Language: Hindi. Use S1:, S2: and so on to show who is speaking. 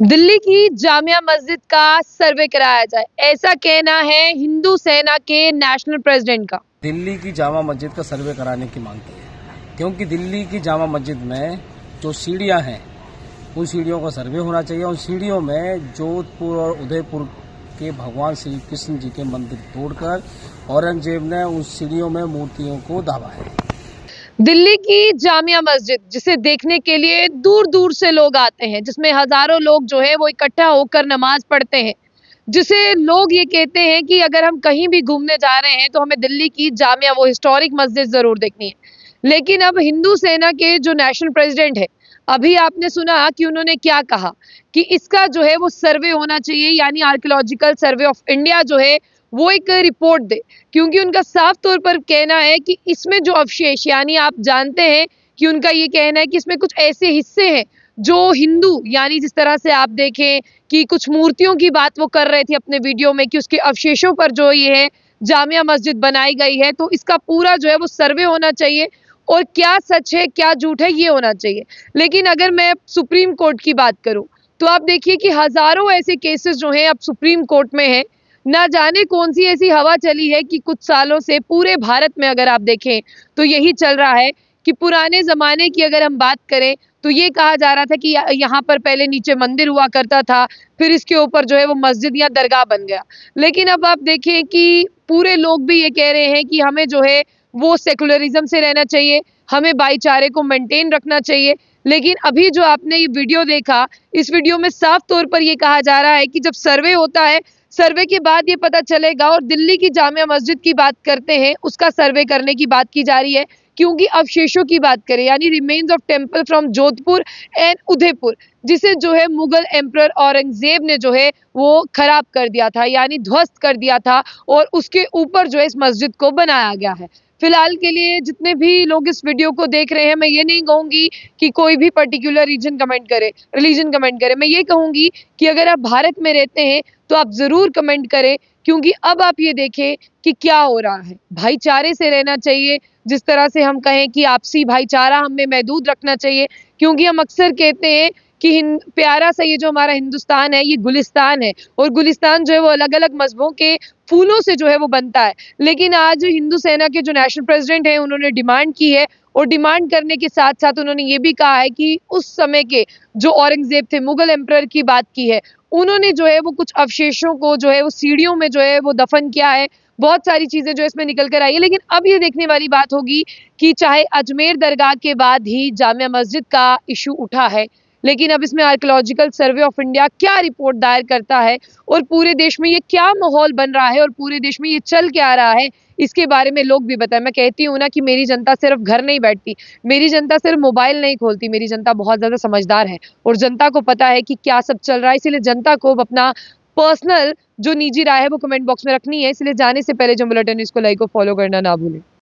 S1: दिल्ली की जामिया मस्जिद का सर्वे कराया जाए, ऐसा कहना है हिंदू सेना के नेशनल प्रेसिडेंट का।
S2: दिल्ली की जामा मस्जिद का सर्वे कराने की मांग की है, क्योंकि दिल्ली की जामा मस्जिद में जो सीढ़ियां हैं उन सीढ़ियों का सर्वे होना चाहिए। उन सीढ़ियों में जोधपुर और उदयपुर के भगवान श्री कृष्ण जी के मंदिर तोड़कर औरंगजेब ने उन सीढ़ियों में मूर्तियों को दाबा है।
S1: दिल्ली की जामिया मस्जिद, जिसे देखने के लिए दूर दूर से लोग आते हैं, जिसमें हजारों लोग जो है वो इकट्ठा होकर नमाज पढ़ते हैं, जिसे लोग ये कहते हैं कि अगर हम कहीं भी घूमने जा रहे हैं तो हमें दिल्ली की जामिया, वो हिस्टोरिक मस्जिद जरूर देखनी है। लेकिन अब हिंदू सेना के जो नेशनल प्रेसिडेंट है, अभी आपने सुना कि उन्होंने क्या कहा कि इसका जो है वो सर्वे होना चाहिए, यानी आर्कियोलॉजिकल सर्वे ऑफ इंडिया जो है वो एक रिपोर्ट दे, क्योंकि उनका साफ तौर पर कहना है कि इसमें जो अवशेष, यानी आप जानते हैं कि उनका ये कहना है कि इसमें कुछ ऐसे हिस्से हैं जो हिंदू, यानी जिस तरह से आप देखें कि कुछ मूर्तियों की बात वो कर रहे थे अपने वीडियो में कि उसके अवशेषों पर जो ये है जामिया मस्जिद बनाई गई है, तो इसका पूरा जो है वो सर्वे होना चाहिए और क्या सच है क्या झूठ है ये होना चाहिए। लेकिन अगर मैं सुप्रीम कोर्ट की बात करूं तो आप देखिए कि हजारों ऐसे केसेस जो हैं अब सुप्रीम कोर्ट में हैं। ना जाने कौन सी ऐसी हवा चली है कि कुछ सालों से पूरे भारत में अगर आप देखें तो यही चल रहा है कि पुराने जमाने की अगर हम बात करें तो ये कहा जा रहा था कि यहाँ पर पहले नीचे मंदिर हुआ करता था, फिर इसके ऊपर जो है वो मस्जिद या दरगाह बन गया। लेकिन अब आप देखें कि पूरे लोग भी ये कह रहे हैं कि हमें जो है वो सेकुलरिज्म से रहना चाहिए, हमें भाईचारे को मेंटेन रखना चाहिए। लेकिन अभी जो आपने ये वीडियो देखा, इस वीडियो में साफ तौर पर ये कहा जा रहा है कि जब सर्वे होता है, सर्वे के बाद ये पता चलेगा। और दिल्ली की जामिया मस्जिद की बात करते हैं, उसका सर्वे करने की बात की जा रही है, क्योंकि अवशेषों की बात करें यानी remains of temple from Jodhpur and Udaipur, जिसे जो है मुगल एम्परर औरंगजेब ने जो है वो खराब कर दिया था, यानी ध्वस्त कर दिया था, और उसके ऊपर जो है इस मस्जिद को बनाया गया है। फिलहाल के लिए जितने भी लोग इस वीडियो को देख रहे हैं, मैं ये नहीं कहूंगी कि कोई भी पर्टिकुलर रिलीजन कमेंट करे। मैं ये कहूंगी कि अगर आप भारत में रहते हैं तो आप जरूर कमेंट करें, क्योंकि अब आप ये देखें कि क्या हो रहा है। भाईचारे से रहना चाहिए, जिस तरह से हम कहें कि आपसी भाईचारा हमें महदूद रखना चाहिए, क्योंकि हम अक्सर कहते हैं कि प्यारा सा ये जो हमारा हिंदुस्तान है ये गुलिस्तान है, और गुलिस्तान जो है वो अलग अलग मजहबों के फूलों से जो है वो बनता है। लेकिन आज हिंदू सेना के जो नेशनल प्रेसिडेंट हैं उन्होंने डिमांड की है, और डिमांड करने के साथ साथ उन्होंने ये भी कहा है कि उस समय के जो औरंगजेब थे, मुगल एम्परर की बात की है, उन्होंने जो है वो कुछ अवशेषों को जो है वो सीढ़ियों में जो है वो दफन किया है। बहुत सारी चीजें जो इसमें निकल कर आई है। लेकिन अब ये देखने वाली बात होगी कि चाहे अजमेर दरगाह के बाद ही जामिया मस्जिद का इशू उठा है, लेकिन अब इसमें आर्कियोलॉजिकल सर्वे ऑफ इंडिया क्या रिपोर्ट दायर करता है, और पूरे देश में ये क्या माहौल बन रहा है, और पूरे देश में ये चल क्या रहा है, इसके बारे में लोग भी बताएं। मैं कहती हूँ ना कि मेरी जनता सिर्फ घर नहीं बैठती, मेरी जनता सिर्फ मोबाइल नहीं खोलती, मेरी जनता बहुत ज्यादा समझदार है और जनता को पता है कि क्या सब चल रहा है। इसीलिए जनता को अपना पर्सनल जो निजी राय है वो कमेंट बॉक्स में रखनी है। इसलिए जाने से पहले जो बुलेटिन इसको लाइक और फॉलो करना ना भूलें।